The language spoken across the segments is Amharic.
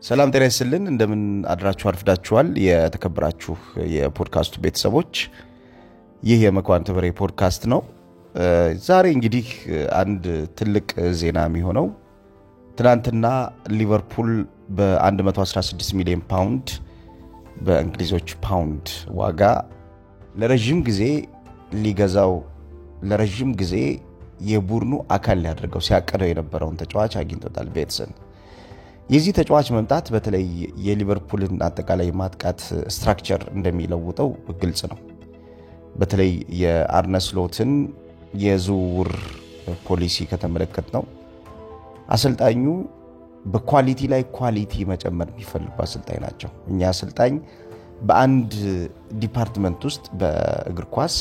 ሰላም ጤና ይስጥልን እንደምን አድራችሁ አርፍዳችኋል የተከበራችሁ የፖድካስቱ ቤተሰቦች ይህ የመኳንንት በሬ ፖድካስት ነው። ዛሬ እንግዲህ አንድ ትልቅ ዜና የሚሆነው ትናንትና ሊቨርፑል በ116 ሚሊዮን ፓውንድ በእንግሊዞች ፓውንድ ዋጋ ለረጅም ጊዜ ሊገዛው ለረጅም ጊዜ የቡድኑ አካል ሊያደርገው ሲያቀደው የነበረውን ተጫዋች አግኝቶታል ቤትሰን። የዚህ ተጫዋች መምጣት በተለይ የሊቨርፑልን አጠቃላይ ማጥቃት ስትራክቸር እንደሚለውጠው ግልጽ ነው። በተለይ የአርነ ስሎትን የዝውውር ፖሊሲ ከተመለከትነው አሰልጣኙ በኳሊቲ ላይ ኳሊቲ መጨመር የሚፈልጉ አሰልጣኝ ናቸው። እኛ አሰልጣኝ በአንድ ዲፓርትመንት ውስጥ በእግር ኳስ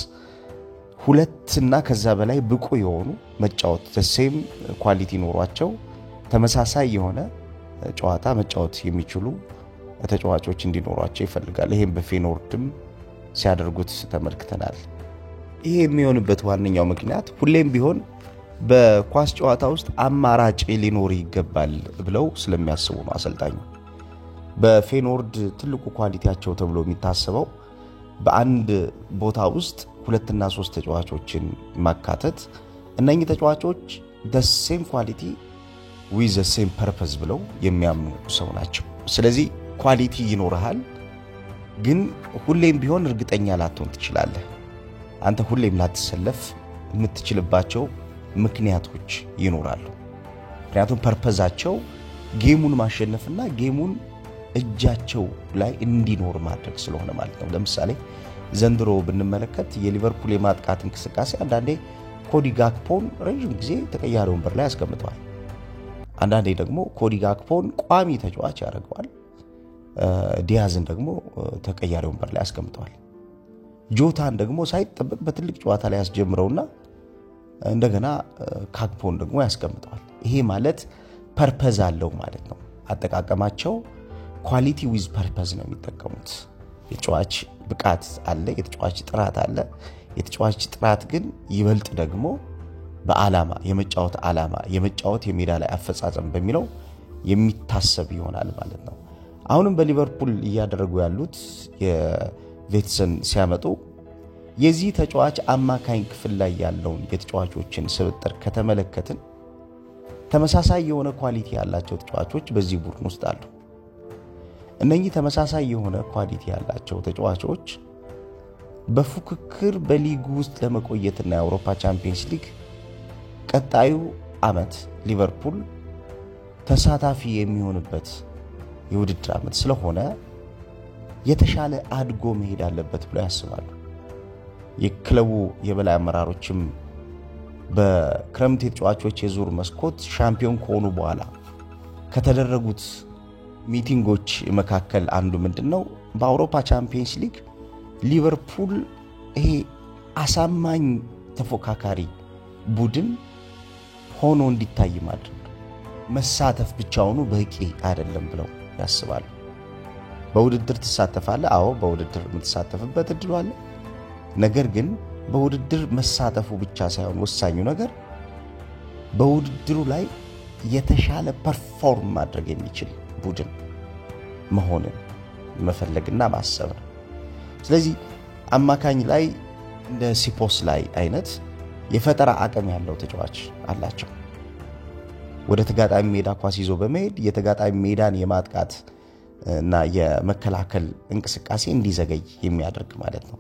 ሁለትና ከዛ በላይ ብቁ የሆኑ መጫወት ተሴም ኳሊቲ ኖሯቸው ተመሳሳይ የሆነ ጨዋታ መጫወት የሚችሉ ተጫዋቾች እንዲኖሯቸው ይፈልጋል። ይሄም በፌኖርድም ሲያደርጉት ተመልክተናል። ይሄ የሚሆንበት ዋነኛው ምክንያት ሁሌም ቢሆን በኳስ ጨዋታ ውስጥ አማራጭ ሊኖር ይገባል ብለው ስለሚያስቡ ነው። አሰልጣኙ በፌኖርድ ትልቁ ኳሊቲያቸው ተብሎ የሚታሰበው በአንድ ቦታ ውስጥ 2 እና 3 ተጫዋቾችን ማካተት፣ እነኚህ ተጫዋቾች the same quality with the same purpose ብለው የሚያምኑ ሰው ናቸው። ስለዚህ ኳሊቲ ይኖርሃል፣ ግን ሁሌም ቢሆን እርግጠኛ ላትሆን ትችላለህ። አንተ ሁሌም ላትሰለፍ የምትችልባቸው ምክንያቶች ይኖራሉ። ምክንያቱም ፐርፐዛቸው ጌሙን ማሸነፍና ጌሙን እጃቸው ላይ እንዲኖር ማድረግ ስለሆነ ማለት ነው። ለምሳሌ ዘንድሮ ብንመለከት የሊቨርፑል የማጥቃት እንቅስቃሴ አንዳንዴ ኮዲ ጋክፖን ረጅም ጊዜ ተቀያሪ ወንበር ላይ ያስቀምጠዋል። አንዳንዴ ደግሞ ኮዲ ጋክፖን ቋሚ ተጫዋች ያደርገዋል። ዲያዝን ደግሞ ተቀያሪ ወንበር ላይ ያስቀምጠዋል። ጆታን ደግሞ ሳይጠበቅ በትልቅ ጨዋታ ላይ ያስጀምረውና እንደገና ጋክፖን ደግሞ ያስቀምጠዋል። ይሄ ማለት ፐርፐዝ አለው ማለት ነው። አጠቃቀማቸው ኳሊቲ ዊዝ ፐርፐዝ ነው የሚጠቀሙት። የተጫዋች ብቃት አለ፣ የተጫዋች ጥራት አለ። የተጫዋች ጥራት ግን ይበልጥ ደግሞ በአላማ የመጫወት የሜዳ ላይ አፈጻጸም በሚለው የሚታሰብ ይሆናል ማለት ነው። አሁንም በሊቨርፑል እያደረጉ ያሉት የቬትሰን ሲያመጡ የዚህ ተጫዋች አማካኝ ክፍል ላይ ያለውን የተጫዋቾችን ስብጥር ከተመለከትን ተመሳሳይ የሆነ ኳሊቲ ያላቸው ተጫዋቾች በዚህ ቡድን ውስጥ አሉ። እነኚህ ተመሳሳይ የሆነ ኳሊቲ ያላቸው ተጫዋቾች በፉክክር በሊግ ውስጥ ለመቆየትና የአውሮፓ ቻምፒየንስ ሊግ ቀጣዩ አመት ሊቨርፑል ተሳታፊ የሚሆንበት የውድድር አመት ስለሆነ የተሻለ አድጎ መሄድ አለበት ብለው ያስባሉ። የክለቡ የበላይ አመራሮችም በክረምት የተጫዋቾች የዙር መስኮት ሻምፒዮን ከሆኑ በኋላ ከተደረጉት ሚቲንጎች መካከል አንዱ ምንድነው? በአውሮፓ ቻምፒየንስ ሊግ ሊቨርፑል ይሄ አሳማኝ ተፎካካሪ ቡድን ሆኖ እንዲታይ ማድረግ፣ መሳተፍ ብቻውኑ በቂ አይደለም ብለው ያስባሉ። በውድድር ትሳተፋለህ? አዎ በውድድር የምትሳተፍበት እድል አለ። ነገር ግን በውድድር መሳተፉ ብቻ ሳይሆን ወሳኙ ነገር በውድድሩ ላይ የተሻለ ፐርፎርም ማድረግ የሚችል ቡድን መሆንን መፈለግና ማሰብ ነው። ስለዚህ አማካኝ ላይ እንደ ሲፖስ ላይ አይነት የፈጠራ አቅም ያለው ተጫዋች አላቸው። ወደ ተጋጣሚ ሜዳ ኳስ ይዞ በመሄድ የተጋጣሚ ሜዳን የማጥቃት እና የመከላከል እንቅስቃሴ እንዲዘገይ የሚያደርግ ማለት ነው።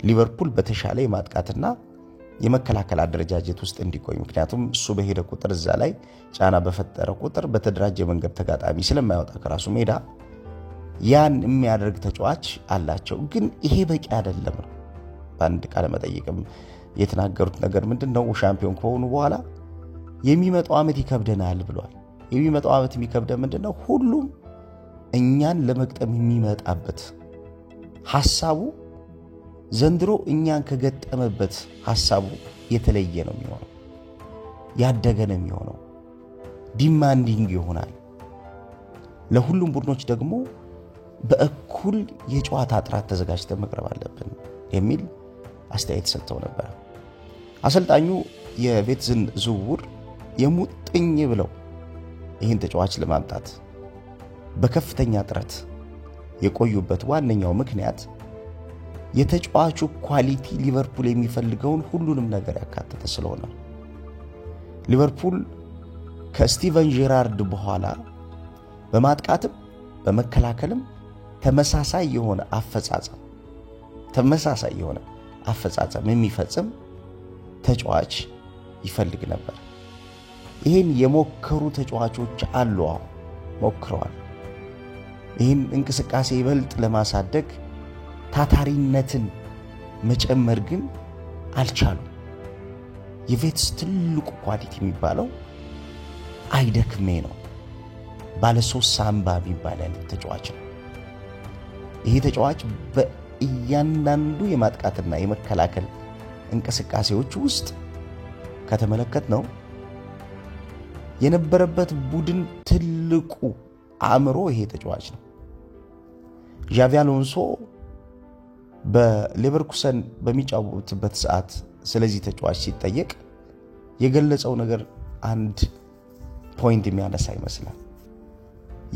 ሊቨርፑል በተሻለ የማጥቃትና የመከላከል አደረጃጀት ውስጥ እንዲቆይ፣ ምክንያቱም እሱ በሄደ ቁጥር እዛ ላይ ጫና በፈጠረ ቁጥር በተደራጀ መንገድ ተጋጣሚ ስለማይወጣ ከራሱ ሜዳ ያን የሚያደርግ ተጫዋች አላቸው። ግን ይሄ በቂ አይደለም ነው። በአንድ ቃለ መጠይቅም የተናገሩት ነገር ምንድነው? ሻምፒዮን ከሆኑ በኋላ የሚመጣው አመት ይከብደናል ብለዋል። የሚመጣው አመት የሚከብደን ምንድነው? ሁሉም እኛን ለመቅጠም የሚመጣበት ሐሳቡ ዘንድሮ እኛን ከገጠመበት ሐሳቡ የተለየ ነው የሚሆነው፣ ያደገ ነው የሚሆነው፣ ዲማንዲንግ ይሆናል። ለሁሉም ቡድኖች ደግሞ በእኩል የጨዋታ ጥራት ተዘጋጅተን መቅረብ አለብን የሚል አስተያየት ሰጥተው ነበር። አሰልጣኙ የቬትዝን ዝውውር የሙጥኝ ብለው ይህን ተጫዋች ለማምጣት በከፍተኛ ጥረት የቆዩበት ዋነኛው ምክንያት የተጫዋቹ ኳሊቲ ሊቨርፑል የሚፈልገውን ሁሉንም ነገር ያካተተ ስለሆነ ሊቨርፑል ከስቲቨን ጄራርድ በኋላ በማጥቃትም በመከላከልም ተመሳሳይ የሆነ አፈጻጸም የሚፈጽም ተጫዋች ይፈልግ ነበር። ይሄን የሞከሩ ተጫዋቾች አሉ፣ ሞክረዋል። ይሄን እንቅስቃሴ ይበልጥ ለማሳደግ ታታሪነትን መጨመር ግን አልቻሉም። የቬትስ ትልቁ ኳሊቲ የሚባለው አይደክሜ ነው። ባለ 3 ሳምባ የሚባል አይነት ተጫዋች ነው። ይሄ ተጫዋች በእያንዳንዱ የማጥቃትና የመከላከል እንቅስቃሴዎች ውስጥ ከተመለከትነው የነበረበት ቡድን ትልቁ አእምሮ ይሄ ተጫዋች ነው። ዣቪ አሎንሶ በሌቨርኩሰን በሚጫወትበት ሰዓት ስለዚህ ተጫዋች ሲጠየቅ የገለጸው ነገር አንድ ፖይንት የሚያነሳ ይመስላል።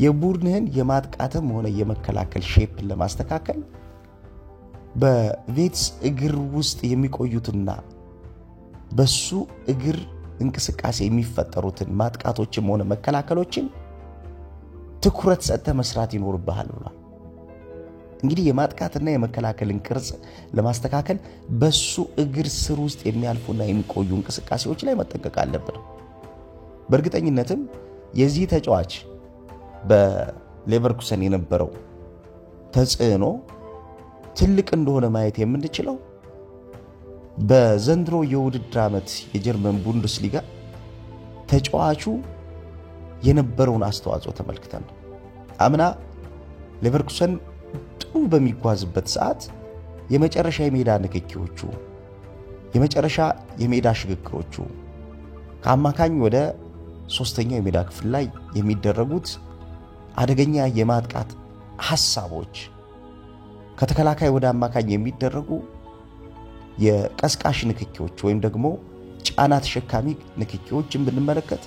የቡድንህን የማጥቃትም ሆነ የመከላከል ሼፕን ለማስተካከል በቬትስ እግር ውስጥ የሚቆዩትና በሱ እግር እንቅስቃሴ የሚፈጠሩትን ማጥቃቶችም ሆነ መከላከሎችን ትኩረት ሰጥተህ መስራት ይኖርብሃል ብሏል። እንግዲህ የማጥቃትና የመከላከልን ቅርጽ ለማስተካከል በሱ እግር ስር ውስጥ የሚያልፉና የሚቆዩ እንቅስቃሴዎች ላይ መጠንቀቅ አለብን። በእርግጠኝነትም የዚህ ተጫዋች በሌቨርኩሰን የነበረው ተጽዕኖ ትልቅ እንደሆነ ማየት የምንችለው በዘንድሮ የውድድር ዓመት የጀርመን ቡንደስሊጋ ተጫዋቹ የነበረውን አስተዋጽኦ ተመልክተን ነው። አምና ሌቨርኩሰን ጥሩ በሚጓዝበት ሰዓት የመጨረሻ የሜዳ ንክኪዎቹ፣ የመጨረሻ የሜዳ ሽግግሮቹ ከአማካኝ ወደ ሶስተኛው የሜዳ ክፍል ላይ የሚደረጉት አደገኛ የማጥቃት ሐሳቦች፣ ከተከላካይ ወደ አማካኝ የሚደረጉ የቀስቃሽ ንክኪዎች ወይም ደግሞ ጫና ተሸካሚ ንክኪዎችን ብንመለከት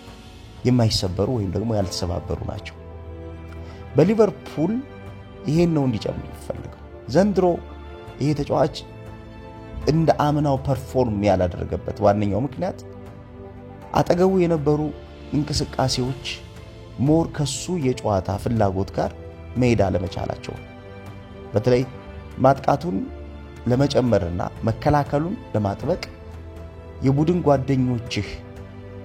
የማይሰበሩ ወይም ደግሞ ያልተሰባበሩ ናቸው። በሊቨርፑል ይሄን ነው እንዲጨምር ይፈልጋል። ዘንድሮ ይሄ ተጫዋች እንደ አምናው ፐርፎርም ያላደረገበት ዋነኛው ምክንያት አጠገቡ የነበሩ እንቅስቃሴዎች ሞር ከሱ የጨዋታ ፍላጎት ጋር መሄድ አለመቻላቸው፣ በተለይ ማጥቃቱን ለመጨመርና መከላከሉን ለማጥበቅ የቡድን ጓደኞችህ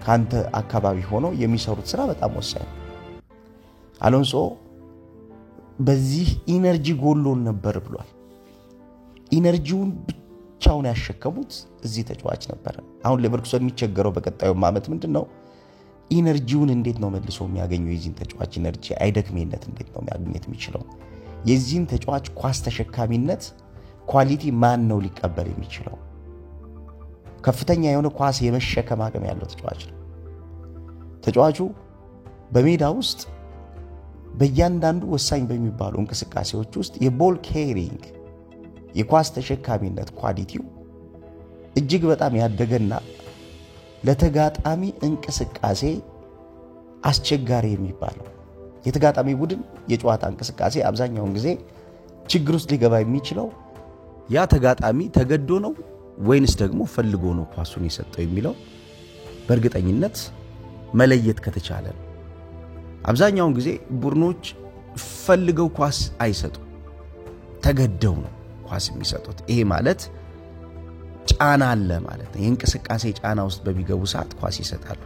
ካንተ አካባቢ ሆነው የሚሰሩት ስራ በጣም ወሳኝ ነው። አሎንሶ በዚህ ኢነርጂ ጎሎን ነበር ብሏል። ኢነርጂውን ብቻውን ያሸከሙት እዚህ ተጫዋች ነበር። አሁን ሌቨርኩሰን የሚቸገረው በቀጣዩ ዓመት ምንድነው? ኢነርጂውን እንዴት ነው መልሶ የሚያገኘው? የዚህን ተጫዋች ኢነርጂ አይደክሜነት እንዴት ነው ማግኘት የሚችለው? የዚህን ተጫዋች ኳስ ተሸካሚነት ኳሊቲ ማን ነው ሊቀበል የሚችለው? ከፍተኛ የሆነ ኳስ የመሸከም አቅም ያለው ተጫዋች ነው። ተጫዋቹ በሜዳ ውስጥ በእያንዳንዱ ወሳኝ በሚባሉ እንቅስቃሴዎች ውስጥ የቦል ኬሪንግ የኳስ ተሸካሚነት ኳሊቲው እጅግ በጣም ያደገና ለተጋጣሚ እንቅስቃሴ አስቸጋሪ የሚባለው የተጋጣሚ ቡድን የጨዋታ እንቅስቃሴ አብዛኛውን ጊዜ ችግር ውስጥ ሊገባ የሚችለው ያ ተጋጣሚ ተገዶ ነው ወይንስ ደግሞ ፈልጎ ነው ኳሱን የሰጠው የሚለው በእርግጠኝነት መለየት ከተቻለ ነው። አብዛኛውን ጊዜ ቡድኖች ፈልገው ኳስ አይሰጡ፣ ተገደው ነው ኳስ የሚሰጡት። ይሄ ማለት ጫና አለ ማለት ነው። የእንቅስቃሴ ጫና ውስጥ በሚገቡ ሰዓት ኳስ ይሰጣሉ።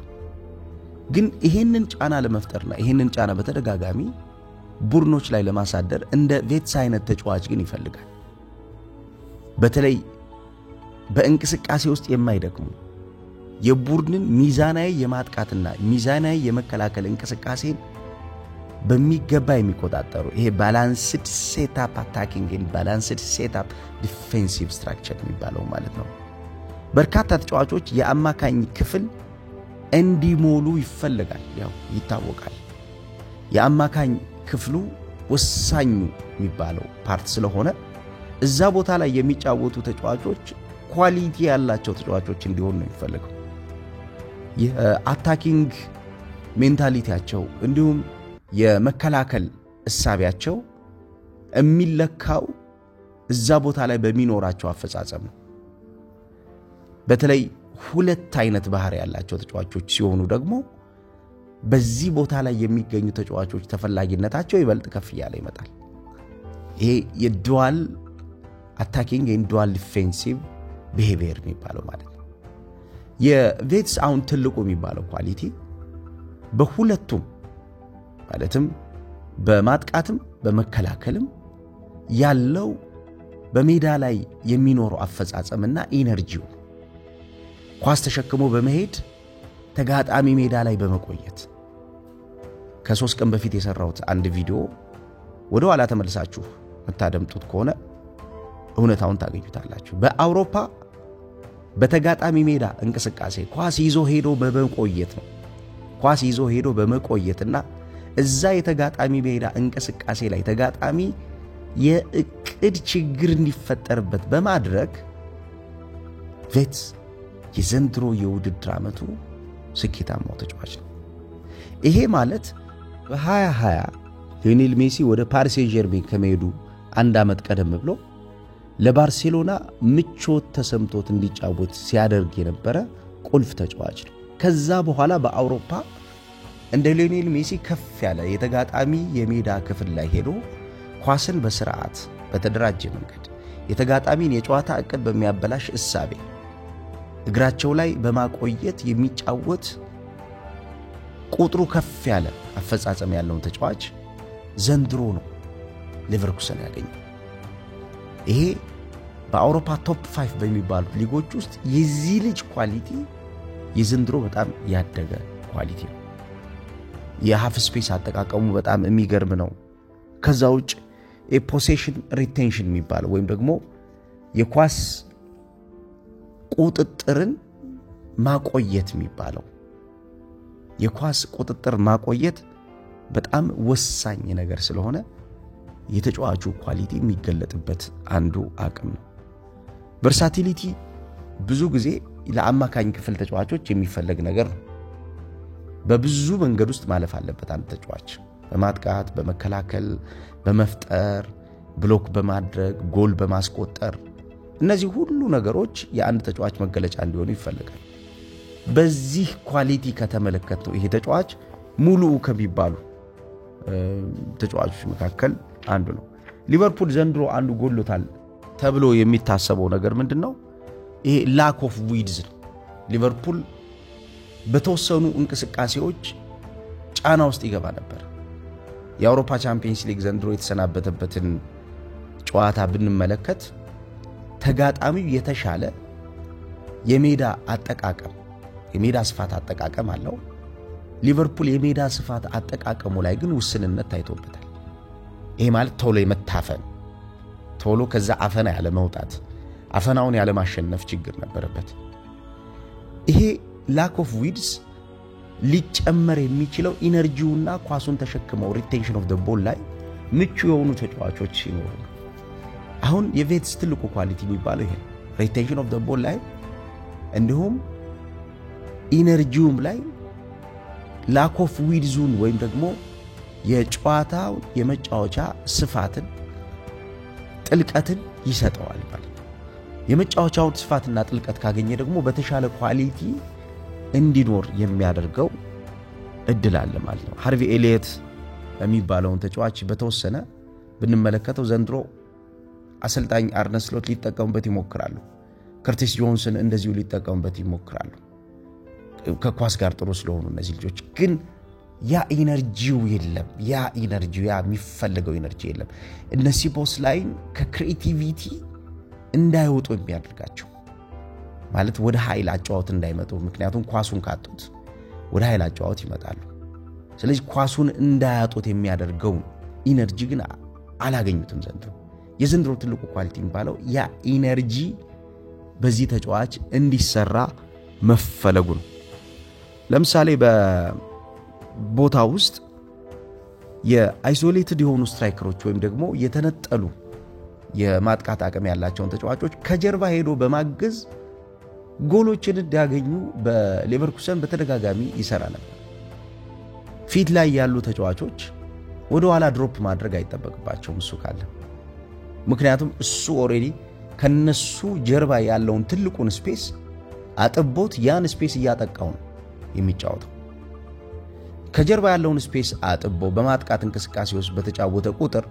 ግን ይሄንን ጫና ለመፍጠርና ይሄንን ጫና በተደጋጋሚ ቡድኖች ላይ ለማሳደር እንደ ቬትስ አይነት ተጫዋች ግን ይፈልጋል። በተለይ በእንቅስቃሴ ውስጥ የማይደክሙ የቡድንን ሚዛናዊ የማጥቃትና ሚዛናዊ የመከላከል እንቅስቃሴን በሚገባ የሚቆጣጠሩ ይሄ ባላንስድ ሴትአፕ አታኪንግ ኤንድ ባላንስድ ሴትአፕ ዲፌንሲቭ ስትራክቸር የሚባለው ማለት ነው። በርካታ ተጫዋቾች የአማካኝ ክፍል እንዲሞሉ ይፈልጋል። ያው ይታወቃል። የአማካኝ ክፍሉ ወሳኙ የሚባለው ፓርት ስለሆነ እዛ ቦታ ላይ የሚጫወቱ ተጫዋቾች ኳሊቲ ያላቸው ተጫዋቾች እንዲሆኑ ነው የሚፈልገው። የአታኪንግ ሜንታሊቲያቸው እንዲሁም የመከላከል እሳቢያቸው የሚለካው እዛ ቦታ ላይ በሚኖራቸው አፈጻጸም ነው። በተለይ ሁለት አይነት ባህሪ ያላቸው ተጫዋቾች ሲሆኑ ደግሞ በዚህ ቦታ ላይ የሚገኙ ተጫዋቾች ተፈላጊነታቸው ይበልጥ ከፍ ያለ ይመጣል። ይሄ የዱዋል አታኪንግ ኤንድ ዱዋል ዲፌንሲቭ ቢሄቪየር የሚባለው ማለት ነው። የቬትስ አሁን ትልቁ የሚባለው ኳሊቲ በሁለቱም ማለትም በማጥቃትም በመከላከልም ያለው በሜዳ ላይ የሚኖረው አፈጻጸምና ኢነርጂው ኳስ ተሸክሞ በመሄድ ተጋጣሚ ሜዳ ላይ በመቆየት ከ3 ቀን በፊት የሰራሁት አንድ ቪዲዮ ወደ ኋላ ተመልሳችሁ መታደምጡት ከሆነ እውነታውን ታገኙታላችሁ። በአውሮፓ በተጋጣሚ ሜዳ እንቅስቃሴ ኳስ ይዞ ሄዶ በመቆየት ነው። ኳስ ይዞ ሄዶ በመቆየትና እዛ የተጋጣሚ ሜዳ እንቅስቃሴ ላይ ተጋጣሚ የእቅድ ችግር እንዲፈጠርበት በማድረግ ቬትስ የዘንድሮ የውድድር ዓመቱ ስኬታማው ተጫዋች ነው። ይሄ ማለት በ2020 ሊዮኔል ሜሲ ወደ ፓሪስ ሴንጀርሜን ከመሄዱ 1 ዓመት ቀደም ብሎ ለባርሴሎና ምቾት ተሰምቶት እንዲጫወት ሲያደርግ የነበረ ቁልፍ ተጫዋች ነው። ከዛ በኋላ በአውሮፓ እንደ ሊዮኔል ሜሲ ከፍ ያለ የተጋጣሚ የሜዳ ክፍል ላይ ሄዶ ኳስን በስርዓት በተደራጀ መንገድ የተጋጣሚን የጨዋታ ዕቅድ በሚያበላሽ እሳቤ እግራቸው ላይ በማቆየት የሚጫወት ቁጥሩ ከፍ ያለ አፈጻጸም ያለው ተጫዋች ዘንድሮ ነው ሌቨርኩሰን ያገኘው። ይሄ በአውሮፓ ቶፕ 5 በሚባሉ ሊጎች ውስጥ የዚህ ልጅ ኳሊቲ የዘንድሮ በጣም ያደገ ኳሊቲ ነው። የሃፍ ስፔስ አጠቃቀሙ በጣም የሚገርም ነው። ከዛ ውጭ የፖሴሽን ሪቴንሽን የሚባለው ወይም ደግሞ የኳስ ቁጥጥርን ማቆየት የሚባለው የኳስ ቁጥጥር ማቆየት በጣም ወሳኝ ነገር ስለሆነ የተጫዋቹ ኳሊቲ የሚገለጥበት አንዱ አቅም ነው። ቨርሳቲሊቲ ብዙ ጊዜ ለአማካኝ ክፍል ተጫዋቾች የሚፈልግ ነገር ነው። በብዙ መንገድ ውስጥ ማለፍ አለበት አንድ ተጫዋች በማጥቃት በመከላከል በመፍጠር ብሎክ በማድረግ ጎል በማስቆጠር እነዚህ ሁሉ ነገሮች የአንድ ተጫዋች መገለጫ እንዲሆኑ ይፈልጋል። በዚህ ኳሊቲ ከተመለከተው ይሄ ተጫዋች ሙሉ ከሚባሉ ተጫዋቾች መካከል አንዱ ነው። ሊቨርፑል ዘንድሮ አንዱ ጎሎታል ተብሎ የሚታሰበው ነገር ምንድነው? ይሄ ላክ ኦፍ ዊድዝ። ሊቨርፑል በተወሰኑ እንቅስቃሴዎች ጫና ውስጥ ይገባ ነበር። የአውሮፓ ቻምፒየንስ ሊግ ዘንድሮ የተሰናበተበትን ጨዋታ ብንመለከት ተጋጣሚው የተሻለ የሜዳ አጠቃቀም የሜዳ ስፋት አጠቃቀም አለው። ሊቨርፑል የሜዳ ስፋት አጠቃቀሙ ላይ ግን ውስንነት ታይቶበታል። ይሄ ማለት ቶሎ የመታፈን ቶሎ ከዛ አፈና ያለ መውጣት አፈናውን ያለ ማሸነፍ ችግር ነበረበት። ይሄ ላክ ኦፍ ዊድስ ሊጨመር የሚችለው ኢነርጂውና ኳሱን ተሸክመው ሪቴንሽን ኦፍ ዘ ቦል ላይ ምቹ የሆኑ ተጫዋቾች ሲኖሩ ነው። አሁን የቬትስ ትልቁ ኳሊቲ የሚባለው ይሄ ሪቴንሽን ኦፍ ዘ ቦል ላይ እንዲሁም ኢነርጂውም ላይ ላክ ኦፍ ዊድዙን ወይም ደግሞ የጨዋታው የመጫወቻ ስፋትን ጥልቀትን ይሰጠዋል ማለት ነው። የመጫወቻው ስፋትና ጥልቀት ካገኘ ደግሞ በተሻለ ኳሊቲ እንዲኖር የሚያደርገው እድል አለ ማለት ነው። ሃርቪ ኤሊየት የሚባለውን ተጫዋች በተወሰነ ብንመለከተው ዘንድሮ አሰልጣኝ አርነ ስሎት ሊጠቀሙበት ይሞክራሉ። ከርቲስ ጆንሰን እንደዚሁ ሊጠቀሙበት ይሞክራሉ። ከኳስ ጋር ጥሩ ስለሆኑ እነዚህ ልጆች ግን ያ ኢነርጂው የለም። ያ የሚፈልገው ኢነርጂ የለም። እነዚህ ቦስ ላይ ከክሪኤቲቪቲ እንዳይወጡ የሚያደርጋቸው ማለት ወደ ኃይል አጫዋት እንዳይመጡ ምክንያቱም ኳሱን ካጡት ወደ ኃይል አጫዋት ይመጣሉ። ስለዚህ ኳሱን እንዳያጡት የሚያደርገው ኢነርጂ ግን አላገኙትም ዘንድሮ። የዘንድሮ ትልቁ ኳሊቲ የሚባለው ያ ኢነርጂ በዚህ ተጫዋች እንዲሰራ መፈለጉ ነው። ለምሳሌ በቦታ ውስጥ የአይሶሌትድ የሆኑ ስትራይከሮች ወይም ደግሞ የተነጠሉ የማጥቃት አቅም ያላቸውን ተጫዋቾች ከጀርባ ሄዶ በማገዝ ጎሎችን እንዲያገኙ በሌቨርኩሰን በተደጋጋሚ ይሰራ ነበር። ፊት ላይ ያሉ ተጫዋቾች ወደ ኋላ ድሮፕ ማድረግ አይጠበቅባቸውም እሱ ካለ። ምክንያቱም እሱ ኦሬዲ ከነሱ ጀርባ ያለውን ትልቁን ስፔስ አጥቦት ያን ስፔስ እያጠቃው ነው የሚጫወተው። ከጀርባ ያለውን ስፔስ አጥቦ በማጥቃት እንቅስቃሴ ውስጥ በተጫወተ ቁጥር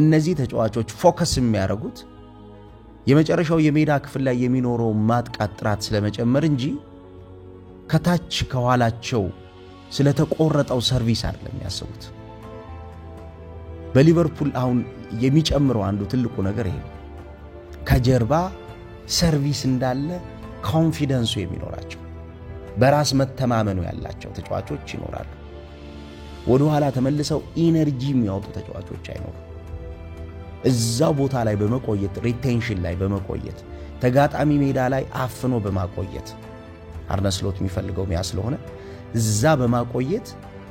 እነዚህ ተጫዋቾች ፎከስ የሚያደርጉት የመጨረሻው የሜዳ ክፍል ላይ የሚኖረው ማጥቃት ጥራት ስለመጨመር እንጂ ከታች ከኋላቸው ስለተቆረጠው ሰርቪስ አይደለም የሚያስቡት። በሊቨርፑል አሁን የሚጨምረው አንዱ ትልቁ ነገር ይሄ ነው። ከጀርባ ሰርቪስ እንዳለ ኮንፊደንሱ የሚኖራቸው በራስ መተማመኑ ያላቸው ተጫዋቾች ይኖራሉ። ወደ ኋላ ተመልሰው ኢነርጂ የሚያወጡ ተጫዋቾች አይኖሩ። እዛው ቦታ ላይ በመቆየት ሪቴንሽን ላይ በመቆየት ተጋጣሚ ሜዳ ላይ አፍኖ በማቆየት አርነ ስሎት የሚፈልገው ያ ስለሆነ እዛ በማቆየት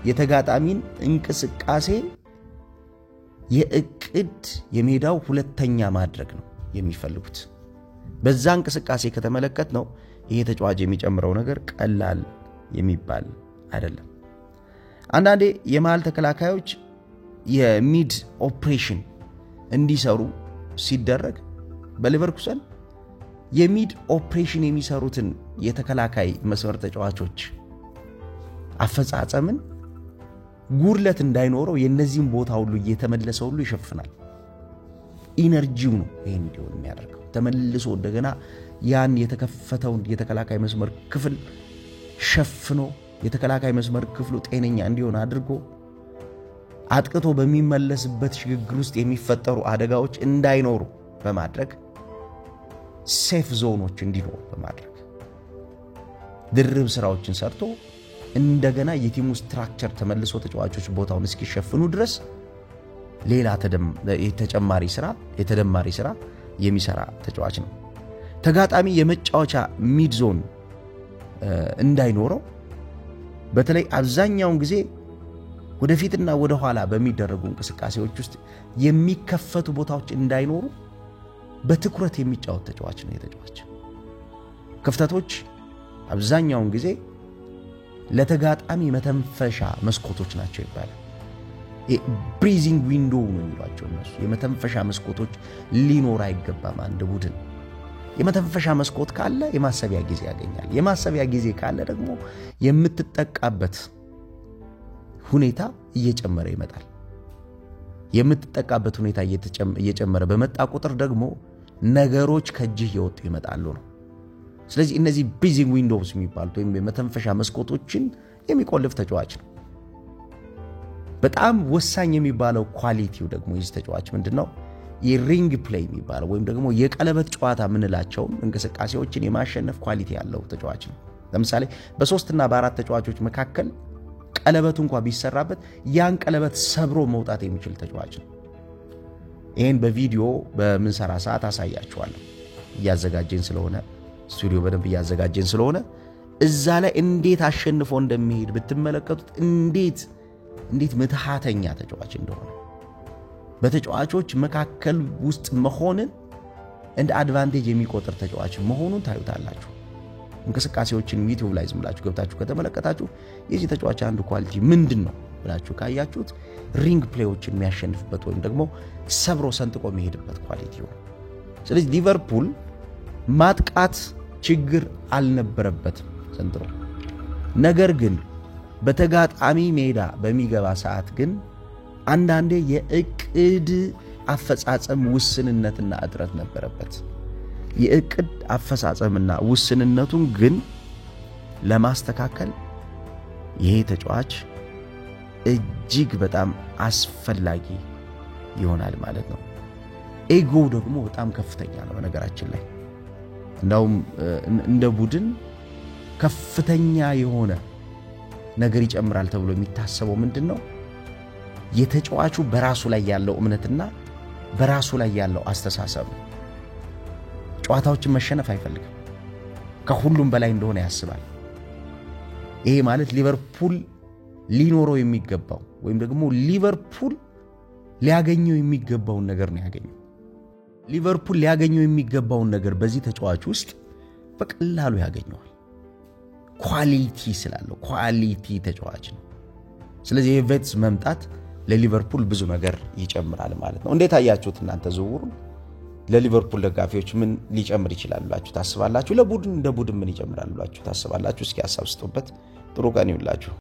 የተጋጣሚን እንቅስቃሴ የእቅድ የሜዳው ሁለተኛ ማድረግ ነው የሚፈልጉት። በዛ እንቅስቃሴ ከተመለከት ነው ይሄ ተጫዋች የሚጨምረው ነገር ቀላል የሚባል አይደለም። አንዳንዴ የመሃል ተከላካዮች የሚድ ኦፕሬሽን እንዲሰሩ ሲደረግ በሊቨርኩሰን የሚድ ኦፕሬሽን የሚሰሩትን የተከላካይ መስመር ተጫዋቾች አፈጻጸምን ጉርለት እንዳይኖረው የነዚህን ቦታ ሁሉ እየተመለሰ ሁሉ ይሸፍናል። ኢነርጂው ነው ይሄን እንዲሆን የሚያደርገው። ተመልሶ እንደገና ያን የተከፈተውን የተከላካይ መስመር ክፍል ሸፍኖ የተከላካይ መስመር ክፍሉ ጤነኛ እንዲሆን አድርጎ አጥቅቶ በሚመለስበት ሽግግር ውስጥ የሚፈጠሩ አደጋዎች እንዳይኖሩ በማድረግ ሴፍ ዞኖች እንዲኖሩ በማድረግ ድርብ ስራዎችን ሰርቶ እንደገና የቲሙ ስትራክቸር ተመልሶ ተጫዋቾች ቦታውን እስኪሸፍኑ ድረስ ሌላ የተደማሪ ስራ የሚሰራ ተጫዋች ነው። ተጋጣሚ የመጫወቻ ሚድ ዞን እንዳይኖረው በተለይ አብዛኛውን ጊዜ ወደፊትና ወደ ኋላ በሚደረጉ እንቅስቃሴዎች ውስጥ የሚከፈቱ ቦታዎች እንዳይኖሩ በትኩረት የሚጫወት ተጫዋች ነው። የተጫዋች ክፍተቶች አብዛኛውን ጊዜ ለተጋጣሚ መተንፈሻ መስኮቶች ናቸው ይባላል። ብሪዚንግ ዊንዶው ነው የሚሏቸው እነሱ። የመተንፈሻ መስኮቶች ሊኖር አይገባም። አንድ ቡድን የመተንፈሻ መስኮት ካለ የማሰቢያ ጊዜ ያገኛል። የማሰቢያ ጊዜ ካለ ደግሞ የምትጠቃበት ሁኔታ እየጨመረ ይመጣል። የምትጠቃበት ሁኔታ እየጨመረ በመጣ ቁጥር ደግሞ ነገሮች ከእጅህ እየወጡ ይመጣሉ ነው። ስለዚህ እነዚህ ብሪዚንግ ዊንዶውስ የሚባሉት ወይም የመተንፈሻ መስኮቶችን የሚቆልፍ ተጫዋች ነው። በጣም ወሳኝ የሚባለው ኳሊቲው ደግሞ የዚህ ተጫዋች ምንድነው? የሪንግ ፕሌይ የሚባለው ወይም ደግሞ የቀለበት ጨዋታ ምንላቸው እንቅስቃሴዎችን የማሸነፍ ኳሊቲ ያለው ተጫዋች ነው። ለምሳሌ በ3 እና በ4 ተጫዋቾች መካከል ቀለበቱ እንኳን ቢሰራበት ያን ቀለበት ሰብሮ መውጣት የሚችል ተጫዋች ነው። ይሄን በቪዲዮ በምንሰራ ሰዓት አሳያችኋለሁ። እያዘጋጀን ስለሆነ ስቱዲዮ በደንብ እያዘጋጀን ስለሆነ እዛ ላይ እንዴት አሸንፎ እንደሚሄድ ብትመለከቱት እንዴት ምትሃተኛ ተጫዋች እንደሆነ በተጫዋቾች መካከል ውስጥ መሆንን እንደ አድቫንቴጅ የሚቆጥር ተጫዋች መሆኑን ታዩታላችሁ። እንቅስቃሴዎችን ዩቲዩብ ላይ ዝም ብላችሁ ገብታችሁ ከተመለከታችሁ የዚህ ተጫዋች አንዱ ኳሊቲ ምንድነው ብላችሁ ካያችሁት ሪንግ ፕሌዎችን የሚያሸንፍበት ወይም ደግሞ ሰብሮ ሰንጥቆ የሚሄድበት ኳሊቲ ነው። ስለዚህ ሊቨርፑል ማጥቃት ችግር አልነበረበትም ዘንድሮ። ነገር ግን በተጋጣሚ ሜዳ በሚገባ ሰዓት ግን አንዳንዴ የእቅድ አፈጻጸም ውስንነትና እጥረት ነበረበት። የእቅድ አፈጻጸምና ውስንነቱን ግን ለማስተካከል ይሄ ተጫዋች እጅግ በጣም አስፈላጊ ይሆናል ማለት ነው። ኤጎ ደግሞ በጣም ከፍተኛ ነው በነገራችን ላይ። እንደውም እንደ ቡድን ከፍተኛ የሆነ ነገር ይጨምራል ተብሎ የሚታሰበው ምንድነው? የተጫዋቹ በራሱ ላይ ያለው እምነትና በራሱ ላይ ያለው አስተሳሰብ። ጨዋታዎችን መሸነፍ አይፈልግም። ከሁሉም በላይ እንደሆነ ያስባል። ይሄ ማለት ሊቨርፑል ሊኖረው የሚገባው ወይም ደግሞ ሊቨርፑል ሊያገኘው የሚገባውን ነገር ነው ያገኘው። ሊቨርፑል ሊያገኘው የሚገባውን ነገር በዚህ ተጫዋች ውስጥ በቀላሉ ያገኘዋል። ኳሊቲ ስላለው ኳሊቲ ተጫዋች ነው። ስለዚህ የቬትስ መምጣት ለሊቨርፑል ብዙ ነገር ይጨምራል ማለት ነው። እንዴት አያችሁት እናንተ ዝውውሩን? ለሊቨርፑል ደጋፊዎች ምን ሊጨምር ይችላል ብላችሁ ታስባላችሁ? ለቡድን እንደ ቡድን ምን ይጨምራል ብላችሁ ታስባላችሁ? እስኪ ሐሳብ ስጡበት። ጥሩ ቀን ይሁንላችሁ።